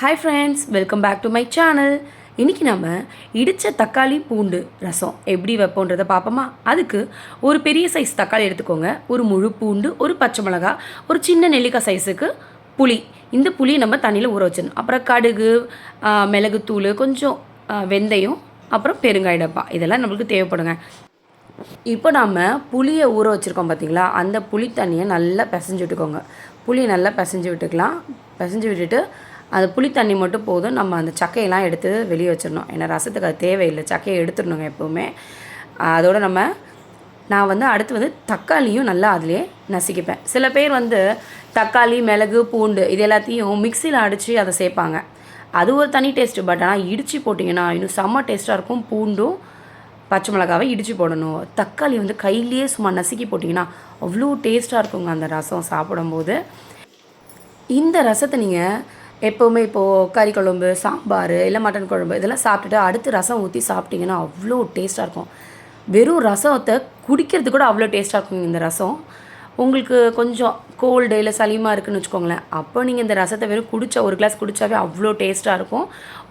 Hi friends, welcome back to my channel. இன்றைக்கி நம்ம இடித்த தக்காளி பூண்டு ரசம் எப்படி வைப்போன்றதை பார்ப்போமா. அதுக்கு ஒரு பெரிய சைஸ் தக்காளி எடுத்துக்கோங்க, ஒரு முழு பூண்டு, ஒரு பச்சை மிளகா, ஒரு சின்ன நெல்லிக்காய் சைஸுக்கு புளி. இந்த புளி நம்ம தண்ணியில் ஊற வச்சிடணும். அப்புறம் கடுகு, மிளகுத்தூள், கொஞ்சம் வெந்தயம், அப்புறம் பெருங்காய டப்பா, இதெல்லாம் நம்மளுக்கு தேவைப்படுங்க. இப்போ நம்ம புளியை ஊற வச்சுருக்கோம் பார்த்தீங்களா, அந்த புளி தண்ணியை நல்லா பிசைஞ்சு விட்டுக்கோங்க. புளியை நல்லா பிசைஞ்சு விட்டுக்கலாம். பிசைஞ்சு விட்டுட்டு அந்த புளி தண்ணி மட்டும் போதும். நம்ம அந்த சக்கையெல்லாம் எடுத்து வெளியே வச்சிடணும். ஏன்னா ரசத்துக்கு அது தேவையில்லை, சக்கையை எடுத்துடணுங்க எப்போவுமே. அதோடு நான் அடுத்து தக்காளியும் நல்லா அதிலே நசுக்கிப்பேன். சில பேர் தக்காளி, மிளகு, பூண்டு இது எல்லாத்தையும் மிக்சியில் அடித்து அதை சேர்ப்பாங்க. அது ஒரு தனி டேஸ்ட்டு. பட் ஆனால் இடித்து போட்டிங்கன்னா இன்னும் செம்ம டேஸ்ட்டாக இருக்கும். பூண்டும் பச்சை மிளகாவை இடித்து போடணும். தக்காளி கையிலேயே சும்மா நசுக்கி போட்டிங்கன்னா அவ்வளோ டேஸ்ட்டாக இருக்குங்க அந்த ரசம் சாப்பிடும்போது. இந்த ரசத்தை நீங்கள் எப்போவுமே இப்போது கறி குழம்பு, சாம்பார், இல்லை மட்டன் குழம்பு இதெல்லாம் சாப்பிட்டுட்டு அடுத்து ரசம் ஊற்றி சாப்பிட்டிங்கன்னா அவ்வளோ டேஸ்ட்டாக இருக்கும். வெறும் ரசத்தை குடிக்கிறது கூட அவ்வளோ டேஸ்ட்டாக இருக்குங்க இந்த ரசம். உங்களுக்கு கொஞ்சம் கோல்டு இல்லை சளியமாக இருக்குதுன்னு வச்சுக்கோங்களேன், அப்போ நீங்கள் இந்த ரசத்தை வெறும் ஒரு கிளாஸ் குடித்தாவே அவ்வளோ டேஸ்ட்டாக இருக்கும்.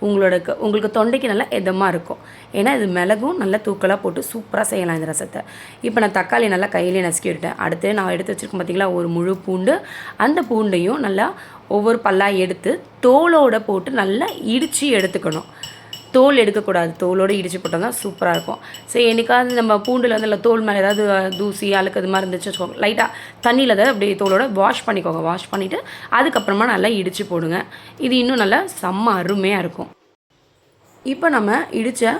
உங்களுக்கு தொண்டைக்கு நல்லா இதமாக இருக்கும். ஏன்னா இது மிளகும் நல்லா தூக்கலாக போட்டு சூப்பராக செய்யலாம் இந்த ரசத்தை. இப்போ நான் தக்காளி நல்லா கையிலே நசுக்கி விட்டேன். அடுத்து நான் எடுத்து வச்சுருக்கேன் பார்த்திங்களா ஒரு முழு பூண்டு. அந்த பூண்டையும் நல்லா ஒவ்வொரு பல்லாக எடுத்து தோலோடு போட்டு நல்லா இடித்து எடுத்துக்கணும். தோல் எடுக்கக்கூடாது, தோலோடு இடித்து போட்டால் தான் சூப்பராக இருக்கும். சரி, என்றைக்காவது நம்ம பூண்டில் இல்லை தோல் மேலே ஏதாவது தூசி அழுக்கு அது மாதிரி இருந்துச்சு வச்சுக்கோங்க, லைட்டாக தண்ணியில் அதை அப்படியே தோலோடு வாஷ் பண்ணிக்கோங்க. வாஷ் பண்ணிவிட்டு அதுக்கப்புறமா நல்லா இடித்து போடுங்க. இது இன்னும் நல்லா செம்ம அருமையாக இருக்கும். இப்போ நம்ம இடித்த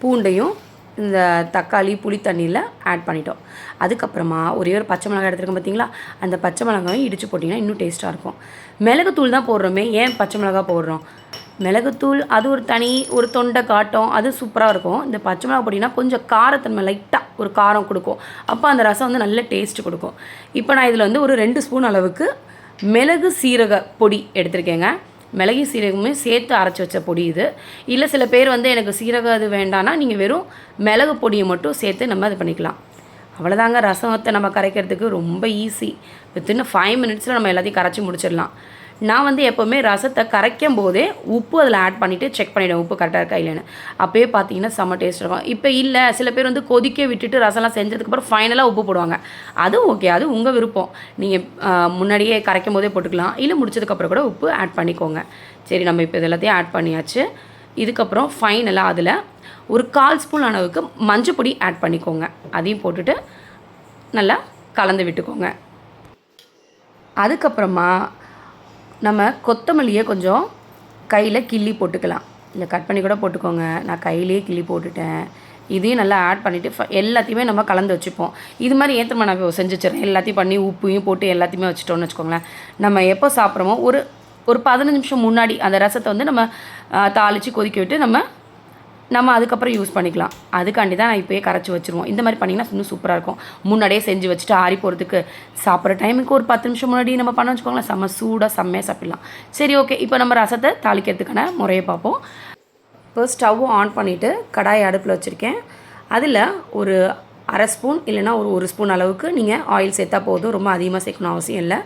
பூண்டையும் இந்த தக்காளி புளி தண்ணியில் ஆட் பண்ணிட்டோம். அதுக்கப்புறமா ஒரே ஒரு பச்சை மிளகாய் எடுத்துருக்கோம் பார்த்தீங்களா, அந்த பச்சை மிளகாயும் இடித்து போட்டிங்கன்னா இன்னும் டேஸ்ட்டாக இருக்கும். மிளகுத்தூள் தான் போடுறோமே, ஏன் பச்சை மிளகாய் போடுறோம்? மிளகுத்தூள் அது ஒரு தொண்டை காட்டும், அது சூப்பராக இருக்கும். இந்த பச்சை மிளகா போட்டிங்கன்னா கொஞ்சம் காரத்தன்மை லைட்டாக ஒரு காரம் கொடுக்கும். அப்போ அந்த ரசம் நல்ல டேஸ்ட்டு கொடுக்கும். இப்போ நான் இதில் ஒரு 2 ஸ்பூன் அளவுக்கு மிளகு சீரக பொடி எடுத்திருக்கேங்க. மிளகு சீரகமே சேர்த்து அரைச்சி வச்ச பொடி இது. இல்லை சில பேர் எனக்கு சீரகம் அது வேண்டான்னா நீங்கள் வெறும் மிளகு பொடியை மட்டும் சேர்த்து நம்ம அது பண்ணிக்கலாம். அவ்வளோதாங்க. ரசத்தை நம்ம கரைக்கிறதுக்கு ரொம்ப ஈஸி. வித்தின் 5 மினிட்ஸில் நம்ம எல்லாத்தையும் கரைச்சி முடிச்சிடலாம். நான் எப்போவுமே ரசத்தை கரைக்கும் போதே உப்பு அதில் ஆட் பண்ணிவிட்டு செக் பண்ணிவிடுவேன், உப்பு கரெக்டாக இருக்கா இல்லைன்னு. அப்போயே பார்த்தீங்கன்னா செம்ம டேஸ்ட் இருக்கும். இப்போ இல்லை சில பேர் கொதிக்க விட்டுட்டு ரசம்லாம் செஞ்சதுக்கப்புறம் ஃபைனலாக உப்பு போடுவாங்க. அதுவும் ஓகே, அது உங்கள் விருப்பம். நீங்கள் முன்னாடியே கரைக்கும் போதே போட்டுக்கலாம், இல்லை முடிச்சதுக்கப்புறம் கூட உப்பு ஆட் பண்ணிக்கோங்க. சரி, நம்ம இப்போ இது எல்லாத்தையும் ஆட் பண்ணியாச்சு. இதுக்கப்புறம் ஃபைனலாக அதில் ஒரு 1/4 ஸ்பூன் அளவுக்கு மஞ்சள் பொடி ஆட் பண்ணிக்கோங்க. அதையும் போட்டுட்டு நல்லா கலந்து விட்டுக்கோங்க. அதுக்கப்புறமா நம்ம கொத்தமல்லியை கொஞ்சம் கையில் கிள்ளி போட்டுக்கலாம், இல்லை கட் பண்ணி கூட போட்டுக்கோங்க. நான் கையிலேயே கிள்ளி போட்டுட்டேன். இதையும் நல்லா ஆட் பண்ணிவிட்டு எல்லாத்தையுமே நம்ம கலந்து வச்சுப்போம். இது மாதிரி ஏற்றமா நான் செஞ்சு வச்சுறேன். எல்லாத்தையும் பண்ணி உப்பையும் போட்டு எல்லாத்தையுமே வச்சுட்டோன்னு வச்சுக்கோங்களேன். நம்ம எப்போ சாப்பிட்றோமோ ஒரு 15 நிமிஷம் முன்னாடி அந்த ரசத்தை நம்ம தாளித்து கொதிக்க விட்டு நம்ம அதுக்கப்புறம் யூஸ் பண்ணிக்கலாம். அதுக்காண்டி தான் நான் இப்போயே கரைச்சி வச்சுருவோம். இந்த மாதிரி பண்ணிங்கன்னா இன்னும் சூப்பராக இருக்கும். முன்னாடியே செஞ்சு வச்சுட்டு ஆறி போகிறதுக்கு சாப்பிட்ற டைமுக்கு ஒரு 10 நிமிஷம் முன்னாடி நம்ம பண்ண வச்சுக்கோங்களேன், சூடாக செம்மையாக சாப்பிடலாம். சரி, ஓகே. இப்போ நம்ம ரசத்தை தாளிக்கிறதுக்கான முறையை பார்ப்போம். இப்போ ஸ்டவ்வும் ஆன் பண்ணிவிட்டு கடாயை அடுப்பில் வச்சுருக்கேன். அதில் ஒரு 1/2 ஸ்பூன் இல்லைனா ஒரு ஸ்பூன் அளவுக்கு நீங்கள் ஆயில் சேர்த்தா போதும். ரொம்ப அதிகமாக சேர்க்கணும் அவசியம் இல்லை.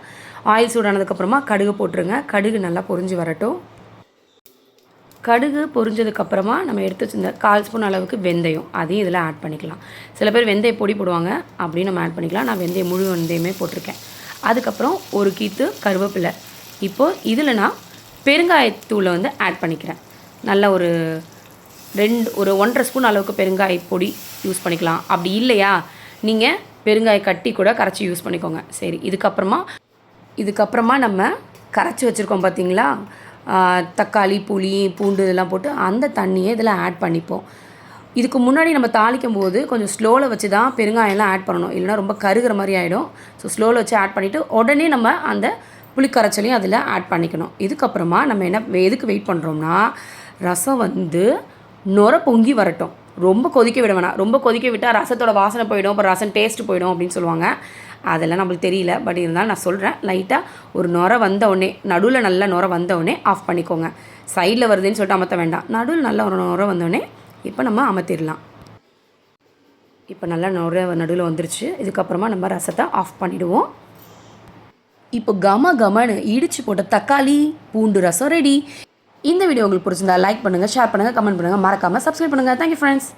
ஆயில் சூடானதுக்கப்புறமா கடுகு போட்டுருங்க. கடுகு நல்லா பொரிஞ்சு வரட்டும். கடுகு பொரிஞ்சதுக்கப்புறமா நம்ம எடுத்து வச்சிருந்த 1/4 ஸ்பூன் அளவுக்கு வெந்தயம், அதையும் இதில் ஆட் பண்ணிக்கலாம். சில பேர் வெந்தய பொடி போடுவாங்க, அப்படின்னு நம்ம ஆட் பண்ணிக்கலாம். நான் முழு வெந்தயமே போட்டிருக்கேன். அதுக்கப்புறம் ஒரு கீத்து கருவேப்பிலை. இப்போது இதில் நான் பெருங்காயத்தூளை ஆட் பண்ணிக்கிறேன். நல்ல ஒரு 1.5 ஸ்பூன் அளவுக்கு பெருங்காய பொடி யூஸ் பண்ணிக்கலாம். அப்படி இல்லையா நீங்கள் பெருங்காய கட்டி கூட கரைச்சி யூஸ் பண்ணிக்கோங்க. சரி, இதுக்கப்புறமா நம்ம கரைச்சி வச்சுருக்கோம் பார்த்தீங்களா, தக்காளி, புளி, பூண்டு இதெல்லாம் போட்டு அந்த தண்ணியை இதில் ஆட் பண்ணிப்போம். இதுக்கு முன்னாடி நம்ம தாளிக்கும் போது கொஞ்சம் ஸ்லோவில் வச்சு தான் பெருங்காயம்லாம் ஆட் பண்ணணும், இல்லைனா ரொம்ப கருகிற மாதிரி ஆகிடும். ஸோ ஸ்லோவில் வச்சு ஆட் பண்ணிவிட்டு உடனே நம்ம அந்த புளிக்கரைச்சலையும் அதில் ஆட் பண்ணிக்கணும். இதுக்கப்புறமா நம்ம எதுக்கு வெயிட் பண்ணுறோம்னா, ரசம் நுர பொங்கி வரட்டும். ரொம்ப கொதிக்க விட வேணாம். ரொம்ப கொதிக்க விட்டால் ரசத்தோட வாசனை போயிடும், அப்புறம் ரசம் டேஸ்ட்டு போயிடும் அப்படின்னு சொல்லுவாங்க. அதெல்லாம் நம்மளுக்கு தெரியல. பட் இருந்தாலும் நான் சொல்கிறேன், லைட்டாக ஒரு நுர வந்தவுடனே, நடுவில் நல்ல நுர வந்தவுடனே ஆஃப் பண்ணிக்கோங்க. சைடில் வருதுன்னு சொல்லிட்டு அமர்த்த வேண்டாம். நடுவில் நல்ல ஒரு நுர வந்தோடனே இப்போ நம்ம அமர்த்திடலாம். இப்போ நல்லா நடுவில் வந்துருச்சு. இதுக்கப்புறமா நம்ம ரசத்தை ஆஃப் பண்ணிவிடுவோம். இப்போ கமன்னு இடித்து போட்ட தக்காளி பூண்டு ரசம் ரெடி. இந்த வீடியோ உங்களுக்கு பிடிச்சிருந்தா லைக் பண்ணுங்கள், ஷேர் பண்ணுங்கள், கமெண்ட் பண்ணுங்கள், மறக்காமல் சப்ஸ்கிரைப் பண்ணுங்கள். Thank you friends.